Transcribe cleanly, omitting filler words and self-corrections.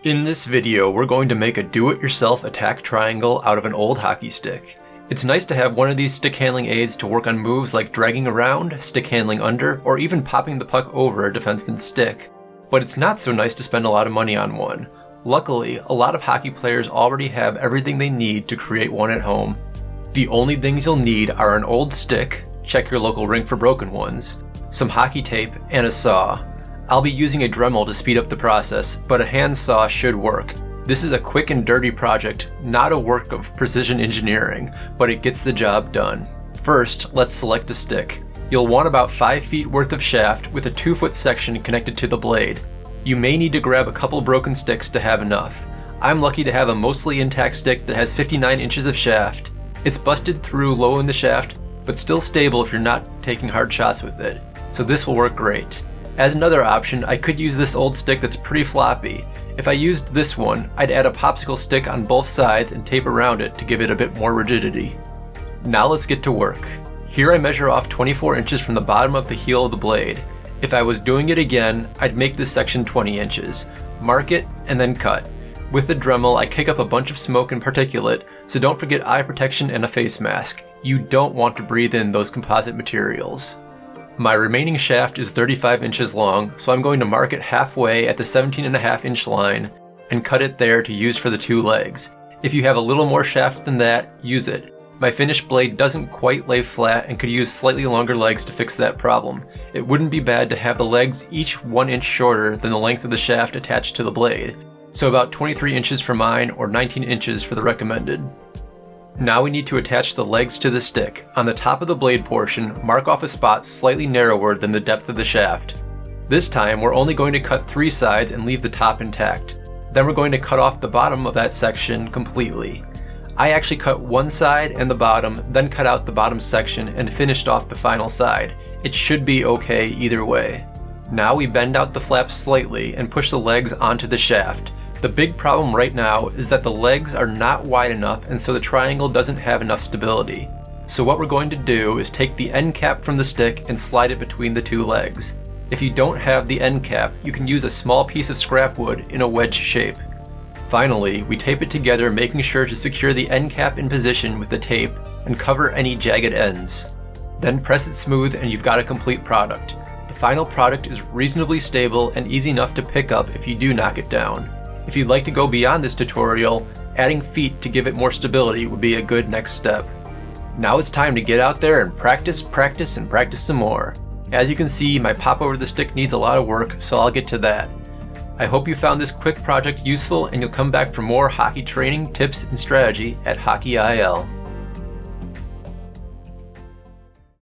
In this video, we're going to make a do-it-yourself attack triangle out of an old hockey stick. It's nice to have one of these stick handling aids to work on moves like dragging around, stick handling under, or even popping the puck over a defenseman's stick. But it's not so nice to spend a lot of money on one. Luckily, a lot of hockey players already have everything they need to create one at home. The only things you'll need are an old stick, check your local rink for broken ones, some hockey tape, and a saw. I'll be using a Dremel to speed up the process, but a hand saw should work. This is a quick and dirty project, not a work of precision engineering, but it gets the job done. First, let's select a stick. You'll want about 5 feet worth of shaft with a 2-foot section connected to the blade. You may need to grab a couple broken sticks to have enough. I'm lucky to have a mostly intact stick that has 59 inches of shaft. It's busted through low in the shaft, but still stable if you're not taking hard shots with it, so this will work great. As another option, I could use this old stick that's pretty floppy. If I used this one, I'd add a popsicle stick on both sides and tape around it to give it a bit more rigidity. Now let's get to work. Here I measure off 24 inches from the bottom of the heel of the blade. If I was doing it again, I'd make this section 20 inches, mark it, and then cut. With the Dremel, I kick up a bunch of smoke and particulate, so don't forget eye protection and a face mask. You don't want to breathe in those composite materials. My remaining shaft is 35 inches long, so I'm going to mark it halfway at the 17.5 inch line and cut it there to use for the 2 legs. If you have a little more shaft than that, use it. My finished blade doesn't quite lay flat and could use slightly longer legs to fix that problem. It wouldn't be bad to have the legs each 1 inch shorter than the length of the shaft attached to the blade, so about 23 inches for mine or 19 inches for the recommended. Now we need to attach the legs to the stick. On the top of the blade portion, mark off a spot slightly narrower than the depth of the shaft. This time, we're only going to cut 3 sides and leave the top intact. Then we're going to cut off the bottom of that section completely. I actually cut one side and the bottom, then cut out the bottom section and finished off the final side. It should be okay either way. Now we bend out the flaps slightly and push the legs onto the shaft. The big problem right now is that the legs are not wide enough, and so the triangle doesn't have enough stability. So what we're going to do is take the end cap from the stick and slide it between the 2 legs. If you don't have the end cap, you can use a small piece of scrap wood in a wedge shape. Finally, we tape it together, making sure to secure the end cap in position with the tape and cover any jagged ends. Then press it smooth and you've got a complete product. The final product is reasonably stable and easy enough to pick up if you do knock it down. If you'd like to go beyond this tutorial, adding feet to give it more stability would be a good next step. Now it's time to get out there and practice, and practice some more. As you can see, my pop over the stick needs a lot of work, so I'll get to that. I hope you found this quick project useful and you'll come back for more hockey training, tips, and strategy at Hockey IL.